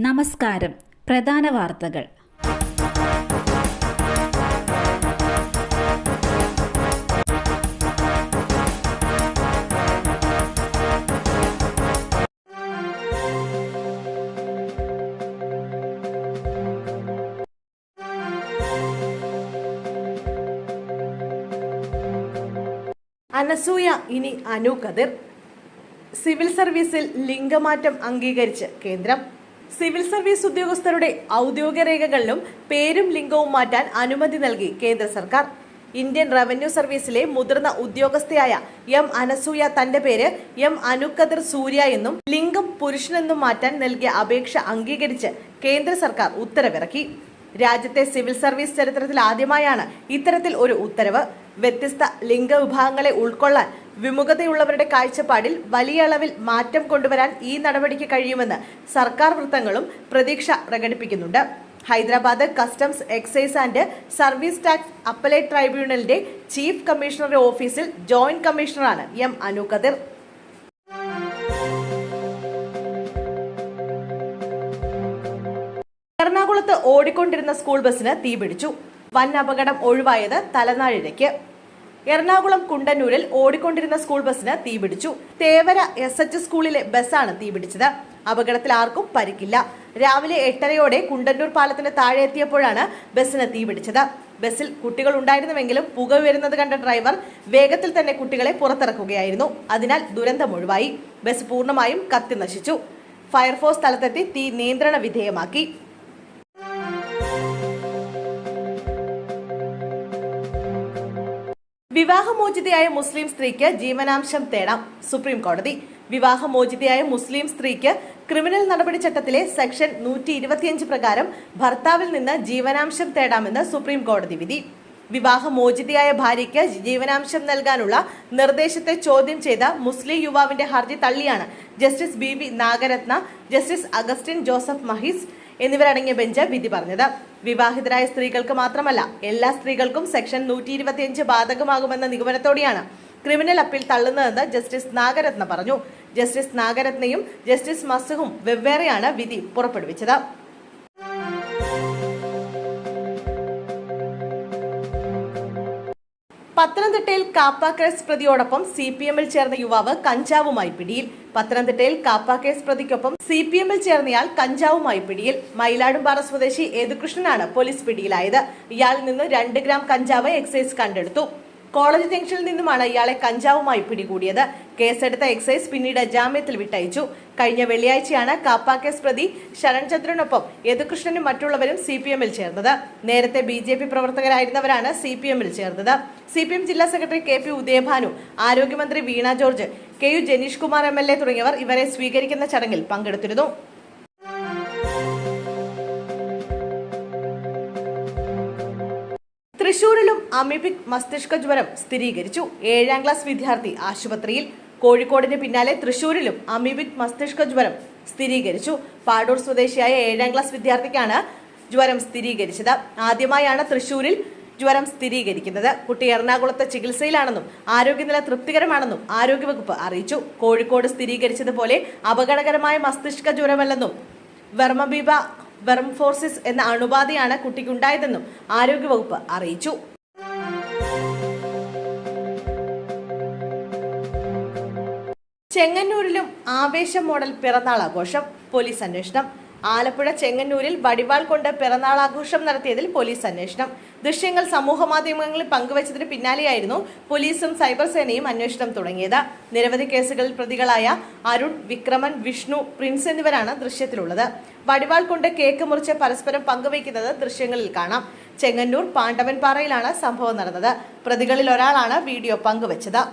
നമസ്കാരം. പ്രധാന വാർത്തകൾ. അനസൂയ ഇനി അനു കതിർ. സിവിൽ സർവീസിൽ ലിംഗമാറ്റം അംഗീകരിച്ച് കേന്ദ്രം. സിവിൽ സർവീസ് ഉദ്യോഗസ്ഥരുടെ ഔദ്യോഗിക രേഖകളിലും പേരും ലിംഗവും മാറ്റാൻ അനുമതി നൽകി കേന്ദ്ര സർക്കാർ. ഇന്ത്യൻ റവന്യൂ സർവീസിലെ മുതിർന്ന ഉദ്യോഗസ്ഥയായ എം അനസൂയ തന്റെ പേര് എം അനു കതിർ സൂര്യ എന്നും ലിംഗം പുരുഷനെന്നും മാറ്റാൻ നൽകിയ അപേക്ഷ അംഗീകരിച്ച് കേന്ദ്ര സർക്കാർ ഉത്തരവിറക്കി. രാജ്യത്തെ സിവിൽ സർവീസ് ചരിത്രത്തിൽ ആദ്യമായാണ് ഇത്തരത്തിൽ ഒരു ഉത്തരവ്. വ്യത്യസ്ത ലിംഗവിഭാഗങ്ങളെ ഉൾക്കൊള്ളാൻ വിമുഖതയുള്ളവരുടെ കാഴ്ചപ്പാടിൽ വലിയ അളവിൽ മാറ്റം കൊണ്ടുവരാൻ ഈ നടപടിക്ക് കഴിയുമെന്ന് സർക്കാർ വൃത്തങ്ങളും പ്രതീക്ഷ പ്രകടിപ്പിക്കുന്നുണ്ട്. Hyderabad customs, excise and service tax appellate ട്രൈബ്യൂണലിന്റെ ചീഫ് കമ്മീഷണറുടെ ഓഫീസിൽ ജോയിന്റ് കമ്മീഷണറാണ് എം അനു കതിർ. എറണാകുളത്ത് ഓടിക്കൊണ്ടിരുന്ന സ്കൂൾ ബസിന് തീപിടിച്ചു. വൻ അപകടം ഒഴിവായത് തലനാഴിഴയ്ക്ക്. എറണാകുളം കുണ്ടന്നൂരിൽ ഓടിക്കൊണ്ടിരുന്ന സ്കൂൾ ബസിന് തീപിടിച്ചു. തേവര SH സ്കൂളിലെ ബസ്സാണ് തീപിടിച്ചത്. അപകടത്തിൽ ആർക്കും പരിക്കില്ല. രാവിലെ 8:30 കുണ്ടന്നൂർ പാലത്തിന് താഴെ എത്തിയപ്പോഴാണ് ബസിന് തീപിടിച്ചത്. ബസ്സിൽ കുട്ടികൾ ഉണ്ടായിരുന്നുവെങ്കിലും പുക ഉയരുന്നത് കണ്ട ഡ്രൈവർ വേഗത്തിൽ തന്നെ കുട്ടികളെ പുറത്തിറക്കുകയായിരുന്നു. അതിനാൽ ദുരന്തം ഒഴിവായി. ബസ് പൂർണ്ണമായും കത്തി നശിച്ചു. ഫയർഫോഴ്സ് സ്ഥലത്തെത്തി തീ നിയന്ത്രണ വിധേയമാക്കി. വിവാഹമോചിതയായ മുസ്ലിം സ്ത്രീക്ക് ജീവനാംശം തേടാം. സുപ്രീം കോടതി. വിവാഹമോചിതയായ മുസ്ലിം സ്ത്രീക്ക് ക്രിമിനൽ നടപടി ചട്ടത്തിലെ സെക്ഷൻ 125 പ്രകാരം ഭർത്താവിൽ നിന്ന് ജീവനാംശം തേടാമെന്ന് സുപ്രീം കോടതി വിധി. വിവാഹമോചിതയായ ഭാര്യയ്ക്ക് ജീവനാംശം നൽകാനുള്ള നിർദ്ദേശത്തെ ചോദ്യം ചെയ്ത മുസ്ലിം യുവാവിന്റെ ഹർജി തള്ളിയാണ് justice BV Nagarathna, justice Augustine Joseph Masih എന്നിവരടങ്ങിയ ബെഞ്ച് വിധി പറഞ്ഞത്. വിവാഹിതരായ സ്ത്രീകൾക്ക് മാത്രമല്ല എല്ലാ സ്ത്രീകൾക്കും സെക്ഷൻ 125 ബാധകമാകുമെന്ന നിഗമനത്തോടെയാണ് ക്രിമിനൽ അപ്പീൽ തള്ളുന്നതെന്ന് ജസ്റ്റിസ് നാഗരത്ന പറഞ്ഞു. ജസ്റ്റിസ് നാഗരത്നയും ജസ്റ്റിസ് മസുഹും വെവ്വേറെയാണ് വിധി പുറപ്പെടുവിച്ചത്. പത്തനംതിട്ടയിൽ കാപ്പ കേസ് പ്രതിയോടൊപ്പം CPM-ൽ ചേർന്ന യുവാവ് കഞ്ചാവുമായി പിടിയിൽ. പത്തനംതിട്ടയിൽ കാപ്പ കേസ് പ്രതിക്കൊപ്പം CPM-ൽ ചേർന്നയാൾ കഞ്ചാവുമായി പിടിയിൽ. മയിലാടുംപാറ സ്വദേശി യേതുകൃഷ്ണനാണ് പോലീസ് പിടിയിലായത്. ഇയാളിൽ നിന്ന് 2 ഗ്രാം കഞ്ചാവ് എക്സൈസ് കണ്ടെടുത്തു. കോളേജ് ജംഗ്ഷനിൽ നിന്നുമാണ് ഇയാളെ കഞ്ചാവുമായി പിടികൂടിയത്. കേസെടുത്ത എക്സൈസ് പിന്നീട് ജാമ്യത്തിൽ വിട്ടയച്ചു. കഴിഞ്ഞ വെള്ളിയാഴ്ചയാണ് കാപ്പ കേസ് പ്രതി ശരൺചന്ദ്രനൊപ്പം യേതുകൃഷ്ണനും മറ്റുള്ളവരും CPM-ൽ ചേർന്നത്. നേരത്തെ BJP പ്രവർത്തകരായിരുന്നവരാണ് CPM-ൽ ചേർന്നത്. CPM ജില്ലാ സെക്രട്ടറി KP ഉദയഭാനു, ആരോഗ്യമന്ത്രി Veena George, KU Janeesh Kumar MLA തുടങ്ങിയവർ ഇവരെ സ്വീകരിക്കുന്ന ചടങ്ങിൽ പങ്കെടുത്തിരുന്നു. തൃശൂരിലും അമീബിക് മസ്തിഷ്ക ജ്വരം സ്ഥിരീകരിച്ചു. 7ാം ക്ലാസ് വിദ്യാർത്ഥി ആശുപത്രിയിൽ. കോഴിക്കോടിന് പിന്നാലെ തൃശൂരിലും അമീബിക് മസ്തിഷ്ക ജ്വരം സ്ഥിരീകരിച്ചു. പാടൂർ സ്വദേശിയായ 7ാം ക്ലാസ് വിദ്യാർത്ഥിക്കാണ് ജ്വരം സ്ഥിരീകരിച്ചത്. ആദ്യമായാണ് തൃശൂരിൽ ജ്വരം സ്ഥിരീകരിക്കുന്നത്. കുട്ടി എറണാകുളത്ത് ചികിത്സയിലാണെന്നും ആരോഗ്യനില തൃപ്തികരമാണെന്നും ആരോഗ്യവകുപ്പ് അറിയിച്ചു. കോഴിക്കോട് സ്ഥിരീകരിച്ചതുപോലെ അപകടകരമായ മസ്തിഷ്ക ജ്വരമല്ലെന്നും വെർമബീബ വെർംഫോർസിസ് എന്ന അണുബാധയാണ് കുട്ടിക്കുണ്ടായതെന്നും ആരോഗ്യവകുപ്പ് അറിയിച്ചു. ചെങ്ങന്നൂരിലും ആവേശം മോഡൽ പിറന്നാൾ ആഘോഷം. പോലീസ് അന്വേഷണം. ആലപ്പുഴ ചെങ്ങന്നൂരിൽ വടിവാൾ കൊണ്ട് പിറന്നാൾ ആഘോഷം നടത്തിയതിൽ പോലീസ് അന്വേഷണം. ദൃശ്യങ്ങൾ സമൂഹ മാധ്യമങ്ങളിൽ പങ്കുവച്ചതിന് പിന്നാലെയായിരുന്നു പോലീസും സൈബർ സേനയും അന്വേഷണം തുടങ്ങിയത്. നിരവധി കേസുകളിൽ പ്രതികളായ അരുൺ, വിക്രമൻ, വിഷ്ണു, പ്രിൻസ് എന്നിവരാണ് ദൃശ്യത്തിലുള്ളത്. വടിവാൾ കൊണ്ട് കേക്ക് മുറിച്ച് പരസ്പരം പങ്കുവയ്ക്കുന്നത് ദൃശ്യങ്ങളിൽ കാണാം. ചെങ്ങന്നൂർ പാണ്ഡവൻപാറയിലാണ് സംഭവം നടന്നത്. പ്രതികളിൽ ഒരാളാണ് വീഡിയോ പങ്കുവച്ചത്.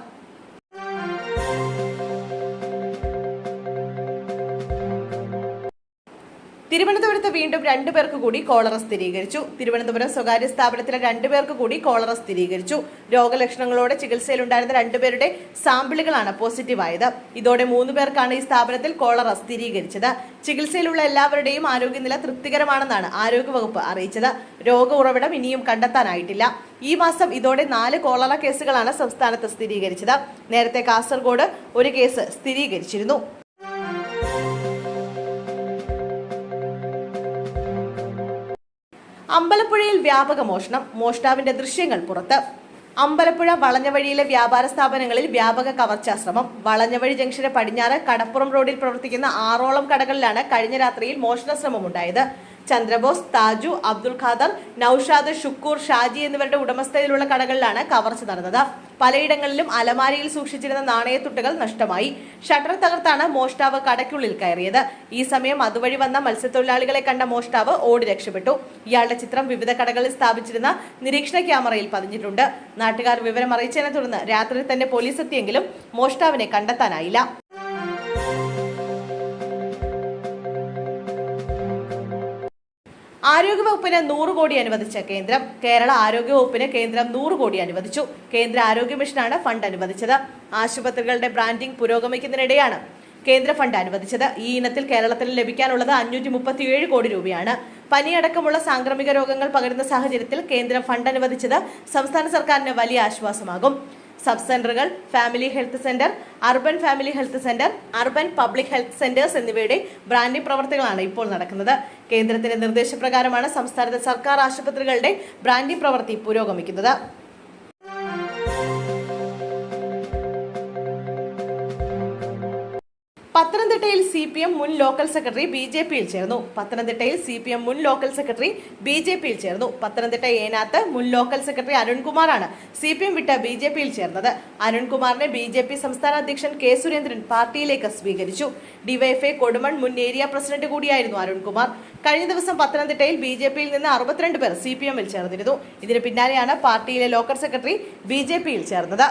തിരുവനന്തപുരത്ത് വീണ്ടും 2 പേർക്ക് കൂടി കോളറ സ്ഥിരീകരിച്ചു. തിരുവനന്തപുരം സ്വകാര്യ സ്ഥാപനത്തിലെ 2 പേർക്ക് കൂടി കോളറ സ്ഥിരീകരിച്ചു. രോഗലക്ഷണങ്ങളോടെ ചികിത്സയിലുണ്ടായിരുന്ന 2 പേരുടെ സാമ്പിളുകളാണ് പോസിറ്റീവായത്. ഇതോടെ 3 പേർക്കാണ് ഈ സ്ഥാപനത്തിൽ കോളറ സ്ഥിരീകരിച്ചത്. ചികിത്സയിലുള്ള എല്ലാവരുടെയും ആരോഗ്യനില തൃപ്തികരമാണെന്നാണ് ആരോഗ്യവകുപ്പ് അറിയിച്ചത്. രോഗ ഉറവിടം ഇനിയും കണ്ടെത്താനായിട്ടില്ല. ഈ മാസം ഇതോടെ 4 കോളറ കേസുകളാണ് സംസ്ഥാനത്ത് സ്ഥിരീകരിച്ചത്. നേരത്തെ കാസർഗോഡ് ഒരു കേസ് സ്ഥിരീകരിച്ചിരുന്നു. അമ്പലപ്പുഴയിൽ വ്യാപക മോഷണം, മോഷ്ടാവിന്റെ ദൃശ്യങ്ങൾ പുറത്ത്. അമ്പലപ്പുഴ വളഞ്ഞവഴിയിലെ വ്യാപാര സ്ഥാപനങ്ങളിൽ വ്യാപക കവർച്ചാ ശ്രമം. വളഞ്ഞവഴി ജംഗ്ഷന് പടിഞ്ഞാറ് കടപ്പുറം റോഡിൽ പ്രവർത്തിക്കുന്ന 6ഓളം കടകളിലാണ് കഴിഞ്ഞ രാത്രിയിൽ മോഷണ ശ്രമമുണ്ടായത്. ചന്ദ്രബോസ്, താജു, അബ്ദുൽ ഖാദർ, നൌഷാദ്, ഷുക്കൂർ, ഷാജി എന്നിവരുടെ ഉടമസ്ഥതയിലുള്ള കടകളിലാണ് കവർച്ച നടന്നത്. പലയിടങ്ങളിലും അലമാരയിൽ സൂക്ഷിച്ചിരുന്ന നാണയത്തുട്ടുകൾ നഷ്ടമായി. ഷട്ടർ തകർത്താണ് മോഷ്ടാവ് കടയ്ക്കുള്ളിൽ കയറിയത്. ഈ സമയം അതുവഴി വന്ന മത്സ്യത്തൊഴിലാളികളെ കണ്ട മോഷ്ടാവ് ഓടി രക്ഷപ്പെട്ടു. ഇയാളുടെ ചിത്രം വിവിധ കടകളിൽ സ്ഥാപിച്ചിരുന്ന നിരീക്ഷണ ക്യാമറയിൽ പതിഞ്ഞിട്ടുണ്ട്. നാട്ടുകാർ വിവരം അറിയിച്ചതിനെ തുടർന്ന് രാത്രി തന്നെ പോലീസ് എത്തിയെങ്കിലും മോഷ്ടാവിനെ കണ്ടെത്താനായില്ല. ആരോഗ്യവകുപ്പിന് 100 കോടി അനുവദിച്ച കേന്ദ്രം. കേരള ആരോഗ്യവകുപ്പിന് കേന്ദ്രം 100 കോടി അനുവദിച്ചു. കേന്ദ്ര ആരോഗ്യ മിഷനാണ് ഫണ്ട് അനുവദിച്ചത്. ആശുപത്രികളുടെ ബ്രാൻഡിംഗ് പുരോഗമിക്കുന്നതിനിടെയാണ് കേന്ദ്ര ഫണ്ട് അനുവദിച്ചത്. ഈ ഇനത്തിൽ കേരളത്തിന് ലഭിക്കാനുള്ളത് 537 കോടി രൂപയാണ്. പനിയടക്കമുള്ള സാംക്രമിക രോഗങ്ങൾ പകരുന്ന സാഹചര്യത്തിൽ കേന്ദ്രം ഫണ്ട് അനുവദിച്ചത് സംസ്ഥാന സർക്കാരിന് വലിയ ആശ്വാസമാകും. സബ് സെന്ററുകൾ, family health centre, urban family health centre, urban public health centres എന്നിവയുടെ ബ്രാൻഡിംഗ് പ്രവർത്തികളാണ് ഇപ്പോൾ നടക്കുന്നത്. കേന്ദ്രത്തിന്റെ നിർദ്ദേശപ്രകാരമാണ് സംസ്ഥാനത്തെ സർക്കാർ ആശുപത്രികളുടെ ബ്രാൻഡിംഗ് പ്രവൃത്തി പുരോഗമിക്കുന്നത്. പത്തനംതിട്ടയിൽ CPM മുൻ ലോക്കൽ സെക്രട്ടറി BJPയിൽ ചേർന്നു. പത്തനംതിട്ട ഏനാത്ത് മുൻ ലോക്കൽ സെക്രട്ടറി അരുൺകുമാറാണ് CPM വിട്ട് BJPയിൽ ചേർന്നത്. അരുൺകുമാറിനെ BJP സംസ്ഥാന അധ്യക്ഷൻ K. സുരേന്ദ്രൻ പാർട്ടിയിലേക്ക് സ്വീകരിച്ചു. DYFI കൊടുമൺ മുൻ ഏരിയ പ്രസിഡന്റ് കൂടിയായിരുന്നു അരുൺകുമാർ. കഴിഞ്ഞ ദിവസം പത്തനംതിട്ടയിൽ BJPയിൽ നിന്ന് 62 പേർ CPMൽ ചേർന്നിരുന്നു. ഇതിന് പിന്നാലെയാണ് പാർട്ടിയിലെ ലോക്കൽ സെക്രട്ടറി BJPയിൽ ചേർന്നത്.